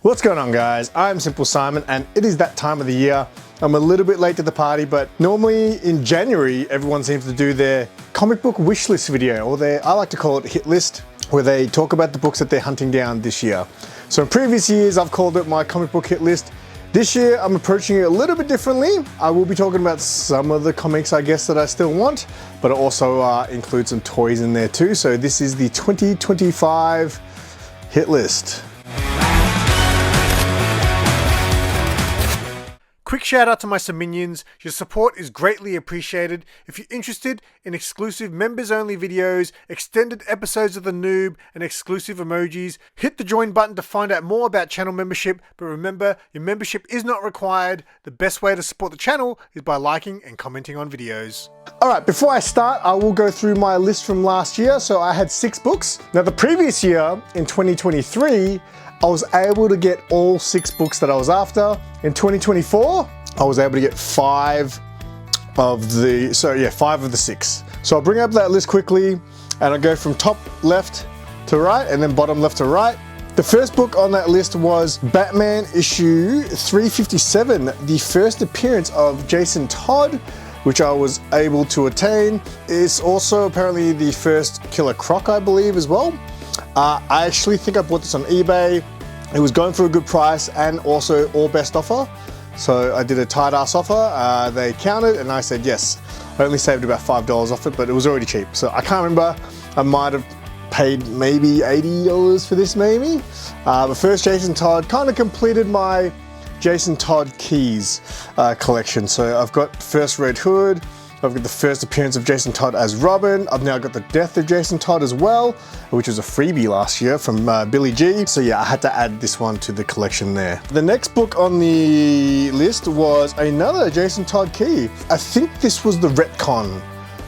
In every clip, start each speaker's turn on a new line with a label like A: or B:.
A: What's going on, guys? I'm SimpleSimon, and it is that time of the year. I'm a little bit late to the party, but normally in January, everyone seems to do their comic book wish list video, or I like to call it hit list, where they talk about the books that they're hunting down this year. So in previous years, I've called it my comic book hit list. This year, I'm approaching it a little bit differently. I will be talking about some of the comics, I guess, that I still want, but it also includes some toys in there too. So this is the 2025 hit list. Quick shout out to my Siminions. Your support is greatly appreciated. If you're interested in exclusive members only videos, extended episodes of The Noob, and exclusive emojis, hit the join button to find out more about channel membership. But remember, your membership is not required. The best way to support the channel is by liking and commenting on videos. Alright, before I start, I will go through my list from last year. So I had 6 books. Now the previous year, in 2023, I was able to get all 6 books that I was after. In 2024, I was able to get 5 of the 6. So I'll bring up that list quickly and I'll go from top left to right and then bottom left to right. The first book on that list was Batman issue 357, the first appearance of Jason Todd, which I was able to attain. It's also apparently the first Killer Croc, I believe, as well. I actually think I bought this on eBay. It was going for a good price and also all best offer. So I did a tight ass offer. They counted and I said yes. I only saved about $5 off it, but it was already cheap. So I can't remember. I might have paid maybe $80 for this maybe. But first Jason Todd, kind of completed my Jason Todd Keys collection. So I've got first Red Hood. I've got the first appearance of Jason Todd as Robin. I've now got the death of Jason Todd as well, which was a freebie last year from Billy G. So yeah, I had to add this one to the collection there. The next book on the list was another Jason Todd key. I think this was the retcon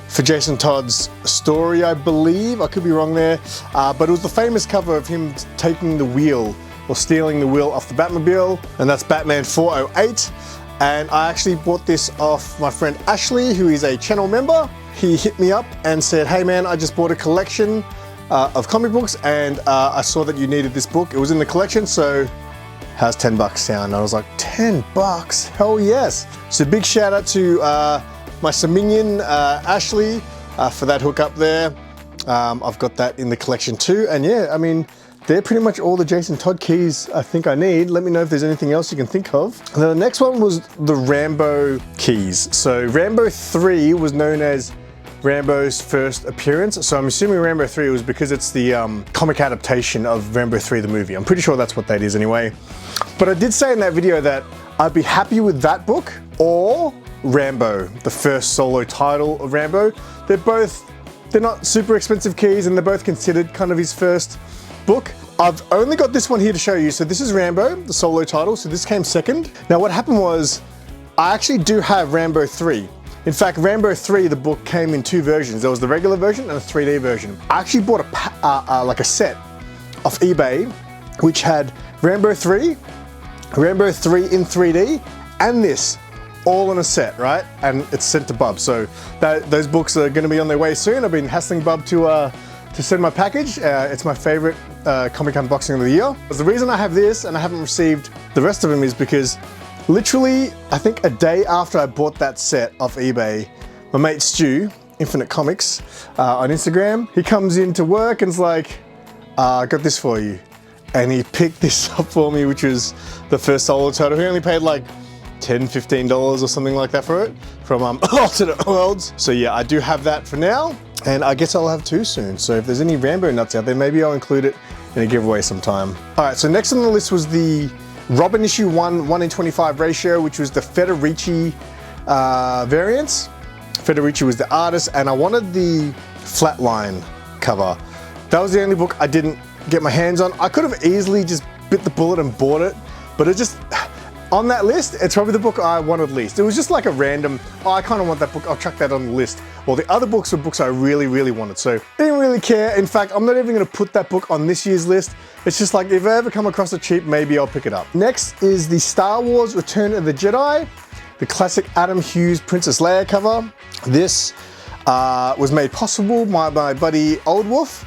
A: for Jason Todd's story, I believe. I could be wrong there, but it was the famous cover of him taking the wheel or stealing the wheel off the Batmobile, and that's Batman 408. And I actually bought this off my friend Ashley, who is a channel member. He hit me up and said, hey man, I just bought a collection of comic books and I saw that you needed this book. It was in the collection, so how's 10 bucks sound? And I was like, 10 bucks? Hell yes. So big shout out to my Siminion, Ashley, for that hookup there. I've got that in the collection too. And yeah, I mean, they're pretty much all the Jason Todd keys I think I need. Let me know if there's anything else you can think of. And then the next one was the Rambo keys. So Rambo 3 was known as Rambo's first appearance. So I'm assuming Rambo 3 was because it's the comic adaptation of Rambo 3 the movie. I'm pretty sure that's what that is anyway. But I did say in that video that I'd be happy with that book or Rambo, the first solo title of Rambo. They're not super expensive keys and they're both considered kind of his first book. I've only got this one here to show you. So this is Rambo, the solo title. So this came second. Now what happened was, I actually do have Rambo 3. In fact, Rambo 3, the book came in 2 versions. There was the regular version and a 3D version. I actually bought like a set off eBay, which had Rambo 3, Rambo 3 in 3D, and this, all in a set, right? And it's sent to Bub. So those books are gonna be on their way soon. I've been hassling Bub to send my package. It's my favorite comic unboxing of the year. The reason I have this and I haven't received the rest of them is because literally, I think a day after I bought that set off eBay, my mate Stu, Infinite Comics, on Instagram, he comes into work and's like, I got this for you. And he picked this up for me, which was the first solo title. He only paid like $10, $15 or something like that for it from Alternate Worlds. So yeah, I do have that for now. And I guess I'll have 2 soon. So if there's any Rambo nuts out there, maybe I'll include it in a giveaway sometime. All right, so next on the list was the Robin issue 1 in 25 ratio, which was the Federici variants. Federici was the artist, and I wanted the flatline cover. That was the only book I didn't get my hands on. I could have easily just bit the bullet and bought it, but it just, on that list, it's probably the book I wanted least. It was just like a random, oh, I kind of want that book, I'll chuck that on the list. Well, the other books were books I really, really wanted, so I didn't really care. In fact, I'm not even gonna put that book on this year's list. It's just like, if I ever come across it cheap, maybe I'll pick it up. Next is the Star Wars Return of the Jedi, the classic Adam Hughes Princess Leia cover. This was made possible by my buddy Old Wolf.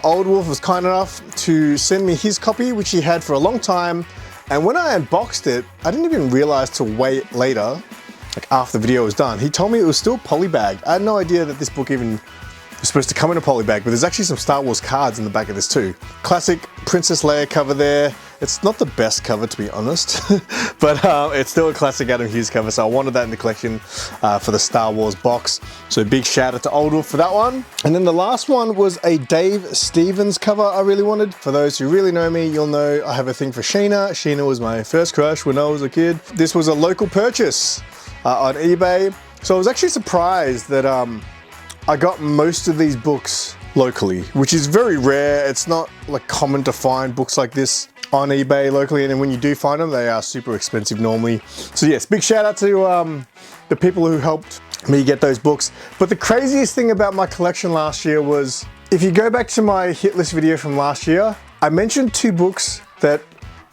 A: Old Wolf was kind enough to send me his copy, which he had for a long time. And when I unboxed it, I didn't even realize till way later, like after the video was done, he told me it was still polybagged. I had no idea that this book even was supposed to come in a polybag, but there's actually some Star Wars cards in the back of this too. Classic Princess Leia cover there. It's not the best cover, to be honest, but it's still a classic Adam Hughes cover, so I wanted that in the collection for the Star Wars box. So big shout out to Old Wolf for that one. And then the last one was a Dave Stevens cover I really wanted. For those who really know me, you'll know I have a thing for Sheena. Sheena was my first crush when I was a kid. This was a local purchase on eBay. So I was actually surprised that I got most of these books locally, which is very rare. It's not like common to find books like this on eBay locally, and then when you do find them, they are super expensive normally. So yes, big shout out to the people who helped me get those books. But the craziest thing about my collection last year was, if you go back to my hit list video from last year, I mentioned 2 books that,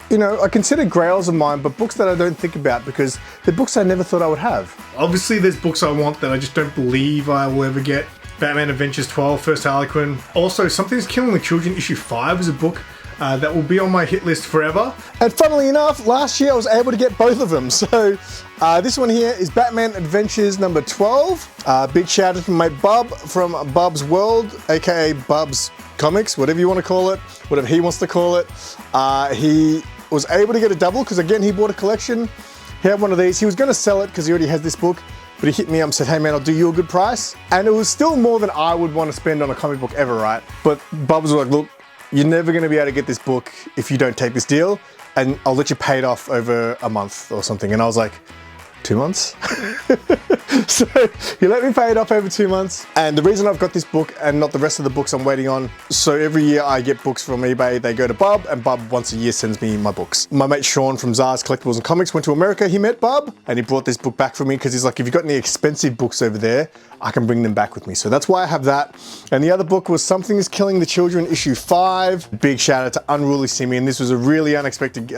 A: you know, I consider grails of mine, but books that I don't think about because they're books I never thought I would have. Obviously there's books I want that I just don't believe I will ever get. Batman Adventures 12, First Harlequin. Also, Something's Killing the Children issue 5 is a book that will be on my hit list forever. And funnily enough, last year I was able to get both of them. So this one here is Batman Adventures number 12. Big shout out to my Bub from Bub's World, aka Bub's Comics, whatever you want to call it, whatever he wants to call it. He was able to get a double because again, he bought a collection. He had one of these. He was going to sell it because he already has this book, but he hit me up and said, hey man, I'll do you a good price. And it was still more than I would want to spend on a comic book ever, right? But Bubs was like, look, you're never going to be able to get this book if you don't take this deal, and I'll let you pay it off over a month or something. And I was like, 2 months? So he let me pay it off over 2 months. And the reason I've got this book and not the rest of the books I'm waiting on, so every year I get books from eBay, they go to Bub, and Bub once a year sends me my books. My mate Sean from Zars Collectibles and Comics went to America, he met Bub, and he brought this book back for me because he's like, if you've got any expensive books over there, I can bring them back with me. So that's why I have that. And the other book was Something's Killing the Children issue 5. Big shout out to Unruly Simeon. This was a really unexpected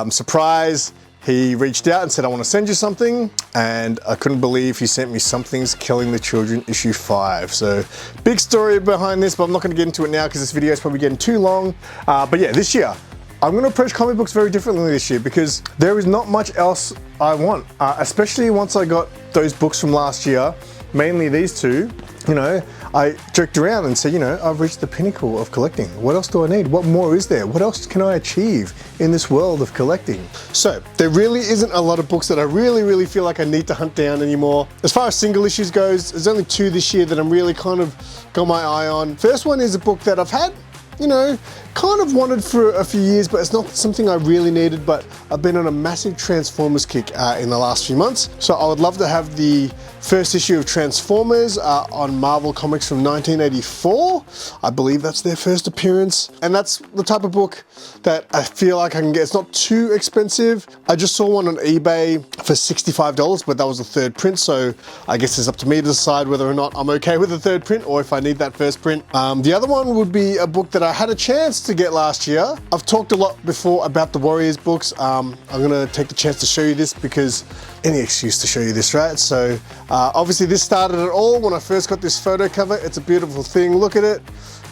A: surprise. He reached out and said, I want to send you something, and I couldn't believe he sent me Something's Killing the Children issue 5. So big story behind this, but I'm not going to get into it now because this video is probably getting too long. But yeah, this year, I'm going to approach comic books very differently this year because there is not much else I want, especially once I got those books from last year, mainly these 2. You know, I joked around and said, you know, I've reached the pinnacle of collecting. What else do I need? What more is there? What else can I achieve in this world of collecting? So there really isn't a lot of books that I really feel like I need to hunt down anymore. As far as single issues goes, there's only 2 this year that I'm really kind of got my eye on. First one is a book that I've had, you know, kind of wanted for a few years, but it's not something I really needed, but I've been on a massive Transformers kick in the last few months. So I would love to have the first issue of Transformers on Marvel Comics from 1984. I believe that's their first appearance. And that's the type of book that I feel like I can get. It's not too expensive. I just saw one on eBay for $65, but that was the 3rd print. So I guess it's up to me to decide whether or not I'm okay with the 3rd print or if I need that first print. The other one would be a book that I had a chance to get last year. I've talked a lot before about the Warriors books. I'm gonna take the chance to show you this because any excuse to show you this, right? So obviously this started it all when I first got this photo cover. It's a beautiful thing, look at it.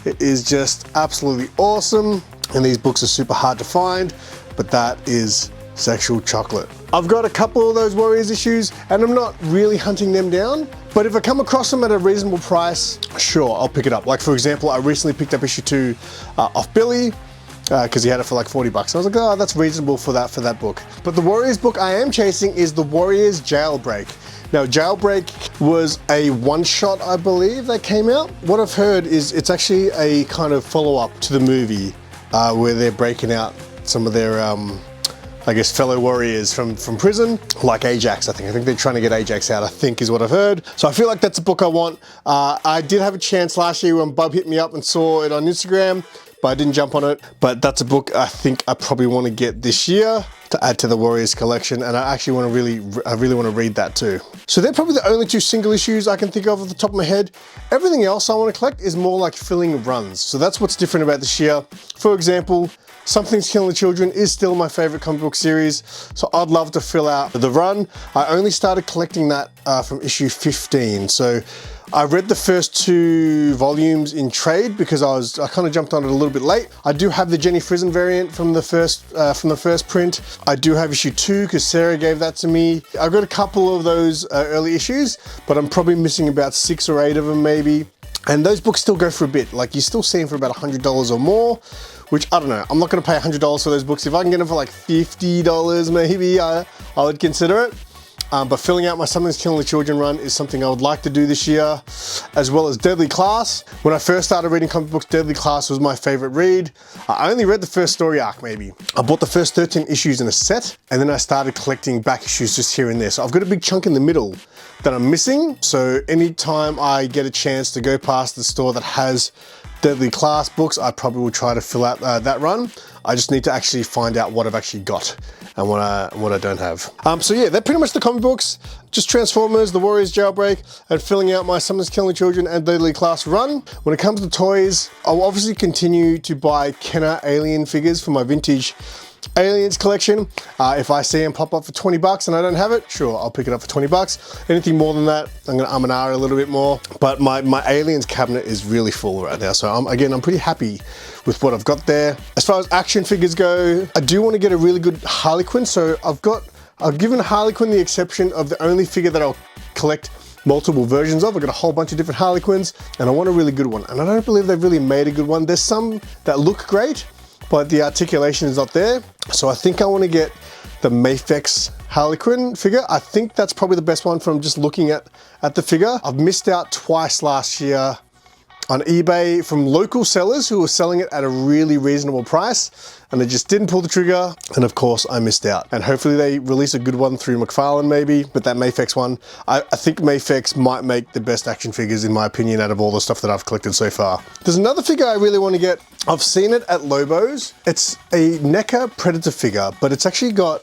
A: It is just absolutely awesome. And these books are super hard to find, but that is Sexual Chocolate. I've got a couple of those Warriors issues and I'm not really hunting them down, but if I come across them at a reasonable price, sure, I'll pick it up. Like for example, I recently picked up issue 2 off Billy, because he had it for like 40 bucks. I was like, oh, that's reasonable for that book. But the Warriors book I am chasing is the Warriors Jailbreak. Now, Jailbreak was a one-shot, I believe, that came out. What I've heard is it's actually a kind of follow-up to the movie where they're breaking out some of their, I guess, fellow warriors from prison, like Ajax, I think. I think they're trying to get Ajax out, I think is what I've heard. So I feel like that's a book I want. I did have a chance last year when Bub hit me up and saw it on Instagram, but I didn't jump on it. But that's a book I think I probably want to get this year to add to the Warriors collection, and I actually want to I really want to read that too. So they're probably the only 2 single issues I can think of off the top of my head. Everything else I want to collect is more like filling runs. So that's what's different about this year. For example, Something's Killing the Children is still my favorite comic book series, so I'd love to fill out the run. I only started collecting that from issue 15, so
B: I read the first 2 volumes in trade because I kind of jumped on it a little bit late. I do have the Jenny Frison variant from the first print. I do have issue 2 because Sarah gave that to me. I've got a couple of those early issues, but I'm probably missing about 6 or 8 of them maybe. And those books still go for a bit. Like, you still see them for about $100 or more, which I don't know. I'm not gonna pay $100 for those books. If I can get them for like $50 maybe, I would consider it. But filling out my Something's Killing the Children run is something I would like to do this year, as well as Deadly Class. When I first started reading comic books, Deadly Class was my favorite read. I only read the first story arc maybe. I bought the first 13 issues in a set, and then I started collecting back issues just here and there. So I've got a big chunk in the middle that I'm missing. So anytime I get a chance to go past the store that has Deadly Class books, I probably will try to fill out that run. I just need to actually find out what I've actually got and what I don't have. So yeah, they're pretty much the comic books. Just Transformers, The Warriors Jailbreak, and filling out my Something's Killing Children and Deadly Class run. When it comes to toys, I'll obviously continue to buy Kenner Alien figures for my vintage Aliens collection. If I see them pop up for 20 bucks and I don't have it, sure, I'll pick it up for 20 bucks. Anything more than that, I'm gonna and ahh a little bit more. But my Aliens cabinet is really full right now. So I'm pretty happy with what I've got there. As far as action figures go, I do want to get a really good Harley Quinn. So I've given Harley Quinn the exception of the only figure that I'll collect multiple versions of. I've got a whole bunch of different Harley Quinns and I want a really good one. And I don't believe they've really made a good one. There's some that look great, but the articulation is not there. So I think I want to get the Mafex Harley Quinn figure. I think that's probably the best one from just looking at the figure. I've missed out twice last year on eBay from local sellers who were selling it at a really reasonable price, and they just didn't pull the trigger, and of course I missed out. And hopefully they release a good one through McFarlane maybe, but that Mafex one, I think Mafex might make the best action figures in my opinion out of all the stuff that I've collected so far. There's another figure I really want to get. I've seen it at Lobo's. It's a NECA Predator figure, but it's actually got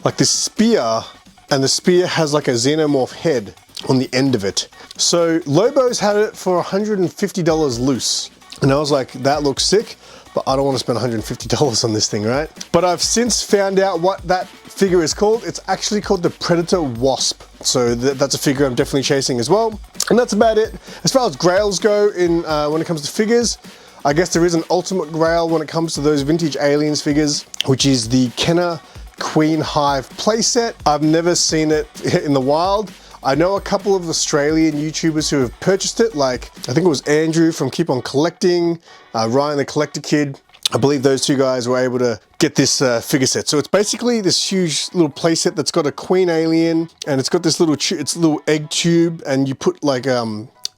B: like this spear, and the spear has like a xenomorph head on the end of it. So Lobo's had it for $150 loose. And I was like, that looks sick, but I don't want to spend $150 on this thing, right? But I've since found out what that figure is called. It's actually called the Predator Wasp. So that's a figure I'm definitely chasing as well. And that's about it. As far as grails go when it comes to figures, I guess there is an ultimate grail when it comes to those vintage Aliens figures, which is the Kenner Queen Hive playset. I've never seen it in the wild. I know a couple of Australian YouTubers who have purchased it, like I think it was Andrew from Keep On Collecting, Ryan the Collector Kid. I believe those 2 guys were able to get this figure set. So it's basically this huge little playset that's got a queen alien, and it's got this little little egg tube, and you put like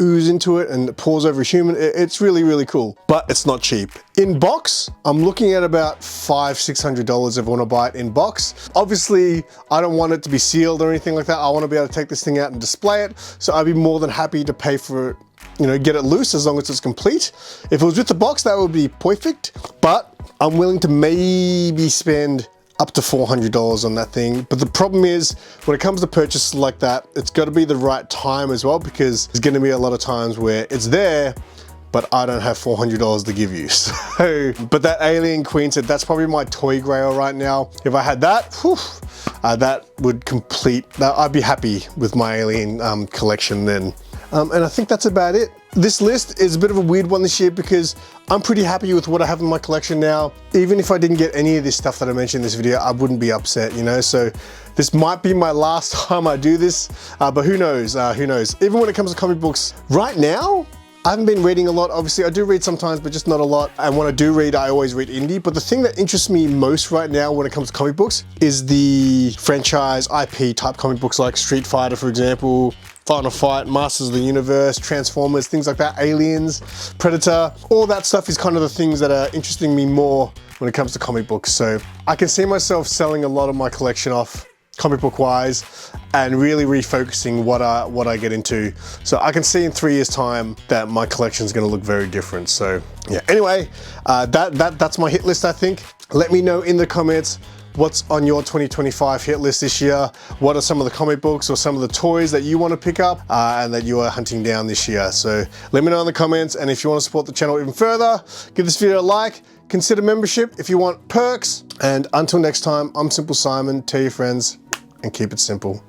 B: ooze into it and it pours over a human. It's really, really cool, but it's not cheap. In box, I'm looking at about $500–600 if I want to buy it in box. Obviously, I don't want it to be sealed or anything like that. I want to be able to take this thing out and display it. So I'd be more than happy to pay for it, you know, get it loose as long as it's complete. If it was with the box, that would be perfect, but I'm willing to maybe spend up to $400 on that thing. But the problem is, when it comes to purchases like that, it's got to be the right time as well, because there's going to be a lot of times where it's there, but I don't have $400 to give you. So, but that Alien Queen set, that's probably my toy grail right now. If I had that, whew, that would complete, I'd be happy with my Alien collection then. And I think that's about it. This list is a bit of a weird one this year because I'm pretty happy with what I have in my collection now. Even if I didn't get any of this stuff that I mentioned in this video, I wouldn't be upset, you know? So this might be my last time I do this, but who knows, who knows? Even when it comes to comic books, right now, I haven't been reading a lot. Obviously, I do read sometimes, but just not a lot. And when I do read, I always read indie. But the thing that interests me most right now when it comes to comic books is the franchise IP type comic books like Street Fighter, for example, Final Fight, Masters of the Universe, Transformers, things like that, Aliens, Predator. All that stuff is kind of the things that are interesting me more when it comes to comic books. So I can see myself selling a lot of my collection off comic book wise and really refocusing what I get into. So I can see in 3 years time that my collection is going to look very different. So yeah, anyway, that's my hit list, I think. Let me know in the comments what's on your 2025 hit list this year. What are some of the comic books or some of the toys that you want to pick up and that you are hunting down this year? So let me know in the comments, and if you want to support the channel even further, give this video a like, consider membership if you want perks, and until next time, I'm Simple Simon. Tell your friends and keep it simple.